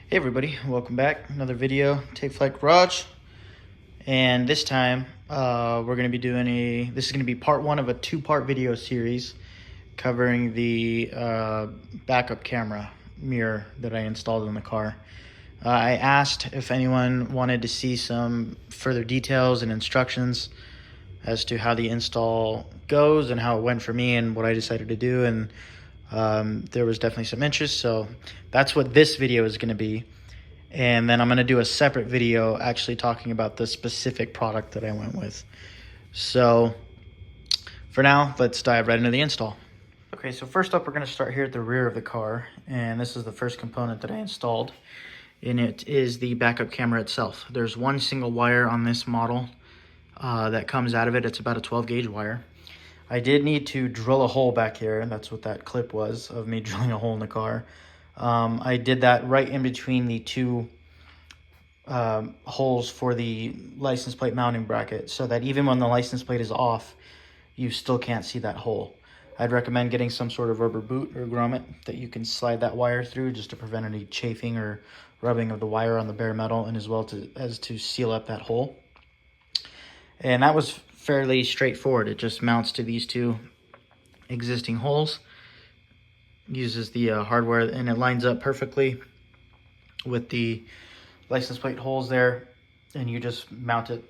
Hey everybody, welcome back. Another video, Take Flight Garage. And this time, we're going to be doing this is going to be part one of a two-part video series covering the backup camera mirror that I installed in the car. I asked if anyone wanted to see some further details and instructions as to how the install goes and how it went for me and what I decided to do, and there was definitely some interest, so that's what this video is going to be. And then I'm going to do a separate video actually talking about the specific product that I went with. So for now, let's dive right into the install. Okay, so first up, we're going to start here at the rear of the car, and this is the first component that I installed, and it is the backup camera itself. There's one single wire on this model that comes out of it. It's about a 12 gauge wire. I did need to drill a hole back here, and that's what that clip was, of me drilling a hole in the car. I did that right in between the two holes for the license plate mounting bracket, so that even when the license plate is off, you still can't see that hole. I'd recommend getting some sort of rubber boot or grommet that you can slide that wire through, just to prevent any chafing or rubbing of the wire on the bare metal, and as well as to seal up that hole. And that was fairly straightforward. It just mounts to these two existing holes, uses the hardware, and it lines up perfectly with the license plate holes there, and you just mount it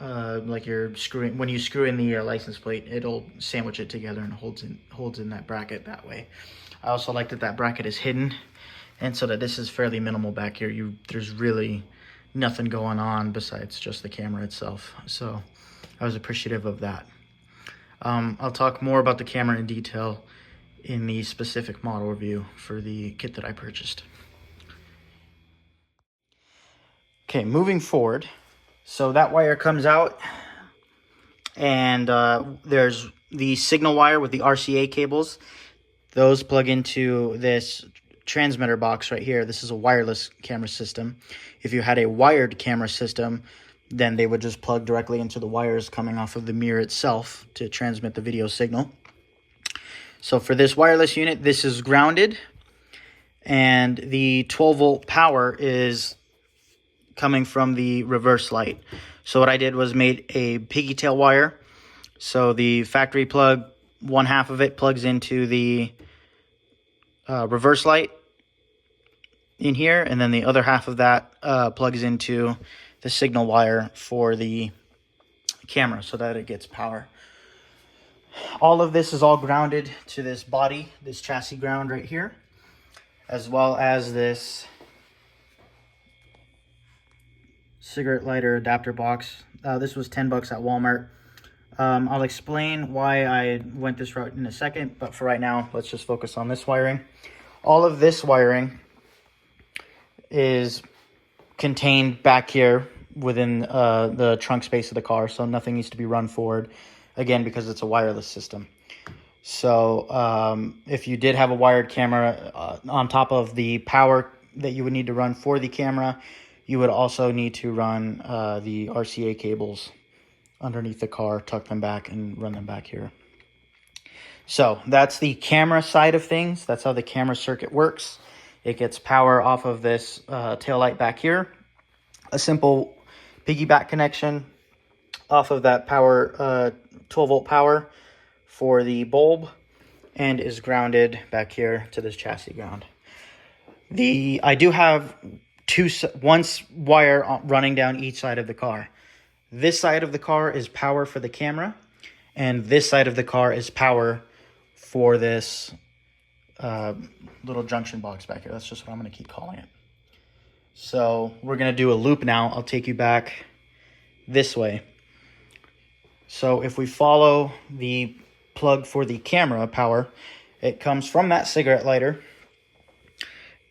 like you're screwing. When you screw in the license plate, it'll sandwich it together and holds in that bracket that way. I also like that bracket is hidden, and so that this is fairly minimal back here. There's really nothing going on besides just the camera itself, so I was appreciative of that. I'll talk more about the camera in detail in the specific model review for the kit that I purchased. Okay, moving forward, so that wire comes out, and there's the signal wire with the RCA cables. Those plug into this transmitter box right here. This is a wireless camera system. If you had a wired camera system, then they would just plug directly into the wires coming off of the mirror itself to transmit the video signal. So for this wireless unit, this is grounded, and the 12-volt power is coming from the reverse light. So what I did was made a piggy tail wire. So the factory plug, one half of it plugs into the reverse light in here, and then the other half of that plugs into the signal wire for the camera so that it gets power. All of this is all grounded to this body, this chassis ground right here, as well as this cigarette lighter adapter box. This was $10 at Walmart. I'll explain why I went this route in a second, but for right now, let's just focus on this wiring. All of this wiring is contained back here within the trunk space of the car, so nothing needs to be run forward, again, because it's a wireless system. So if you did have a wired camera on top of the power that you would need to run for the camera, you would also need to run the RCA cables underneath the car, tuck them back, and run them back here. So that's the camera side of things. That's how the camera circuit works. It gets power off of this tail light back here, a simple piggyback connection off of that power, 12-volt power for the bulb, and is grounded back here to this chassis ground. I do have one wire running down each side of the car. This side of the car is power for the camera, and this side of the car is power for this little junction box back here. That's just what I'm going to keep calling it. So we're going to do a loop now. I'll take you back this way. So if we follow the plug for the camera power, it comes from that cigarette lighter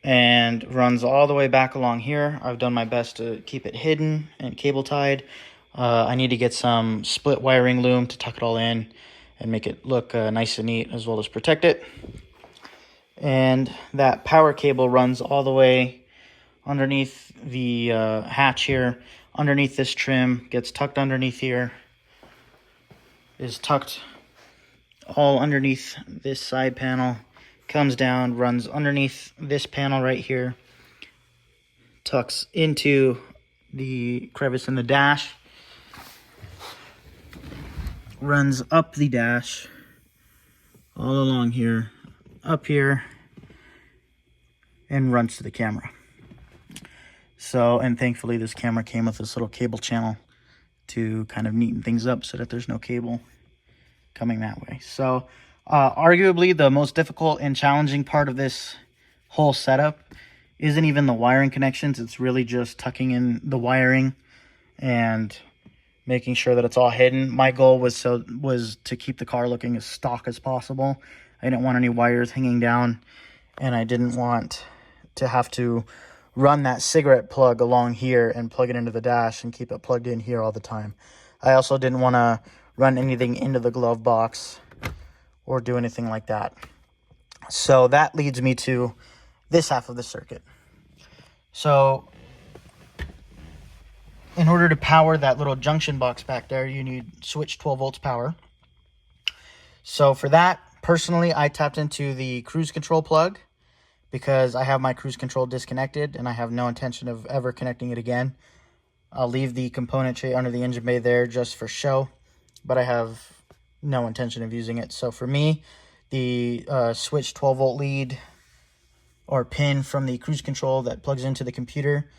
and runs all the way back along here. I've done my best to keep it hidden and cable tied. I need to get some split wiring loom to tuck it all in and make it look nice and neat, as well as protect it. And that power cable runs all the way underneath the hatch here, underneath this trim, gets tucked underneath here, is tucked all underneath this side panel, comes down, runs underneath this panel right here, tucks into the crevice in the dash, runs up the dash, all along here, up here, and runs to the camera. So, and thankfully this camera came with this little cable channel to kind of neaten things up so that there's no cable coming that way. So, arguably the most difficult and challenging part of this whole setup isn't even the wiring connections. It's really just tucking in the wiring and making sure that it's all hidden. My goal was to keep the car looking as stock as possible. I didn't want any wires hanging down, and I didn't want to have to run that cigarette plug along here and plug it into the dash and keep it plugged in here all the time. I also didn't want to run anything into the glove box or do anything like that. So that leads me to this half of the circuit. So in order to power that little junction box back there, you need switch 12 volts power. So for that, personally, I tapped into the cruise control plug because I have my cruise control disconnected and I have no intention of ever connecting it again. I'll leave the component tray under the engine bay there just for show, but I have no intention of using it. So for me, the switch 12 volt lead or pin from the cruise control that plugs into the computer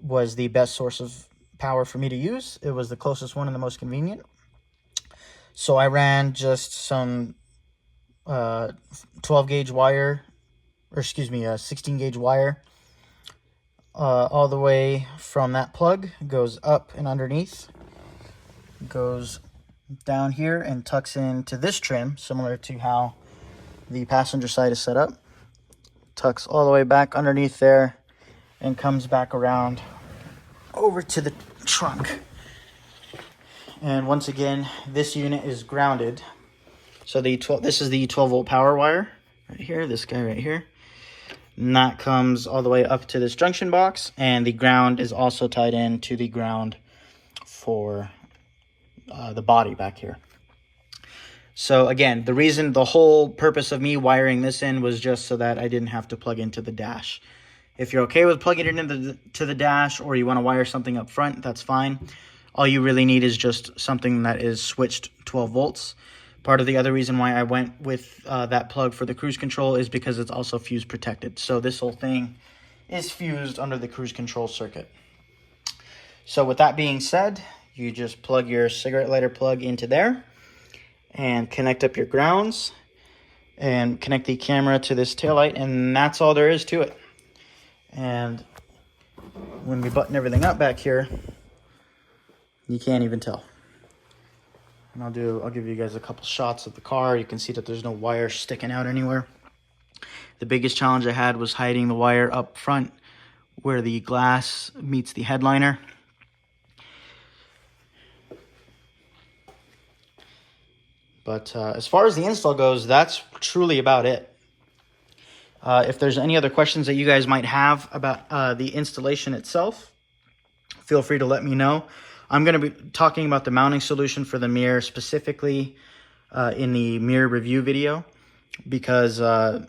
was the best source of power for me to use. It was the closest one and the most convenient. So I ran just some 12 gauge wire, or excuse me, a 16 gauge wire all the way from that plug, goes up and underneath, goes down here and tucks into this trim, similar to how the passenger side is set up. Tucks all the way back underneath there and comes back around over to the trunk. And once again, this unit is grounded. So this is the 12 volt power wire right here, this guy right here. And that comes all the way up to this junction box, and the ground is also tied in to the ground for the body back here. So again, the whole purpose of me wiring this in was just so that I didn't have to plug into the dash. If you're okay with plugging it into the dash, or you want to wire something up front, that's fine. All you really need is just something that is switched 12 volts. Part of the other reason why I went with that plug for the cruise control is because it's also fuse protected. So this whole thing is fused under the cruise control circuit. So with that being said, you just plug your cigarette lighter plug into there and connect up your grounds and connect the camera to this taillight, and that's all there is to it. And when we button everything up back here, you can't even tell. And I'll give you guys a couple shots of the car. You can see that there's no wire sticking out anywhere. The biggest challenge I had was hiding the wire up front where the glass meets the headliner. But as far as the install goes, that's truly about it. If there's any other questions that you guys might have about the installation itself, feel free to let me know. I'm going to be talking about the mounting solution for the mirror specifically in the mirror review video, because the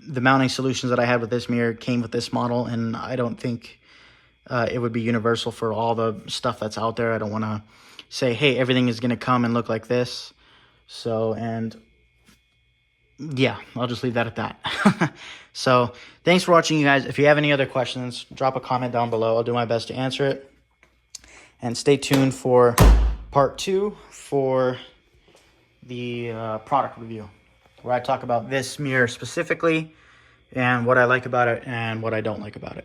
mounting solutions that I had with this mirror came with this model, and I don't think it would be universal for all the stuff that's out there. I don't want to say, hey, everything is going to come and look like this. So, and yeah, I'll just leave that at that. So thanks for watching, you guys. If you have any other questions, drop a comment down below. I'll do my best to answer it. And stay tuned for part 2 for the product review, where I talk about this mirror specifically and what I like about it and what I don't like about it.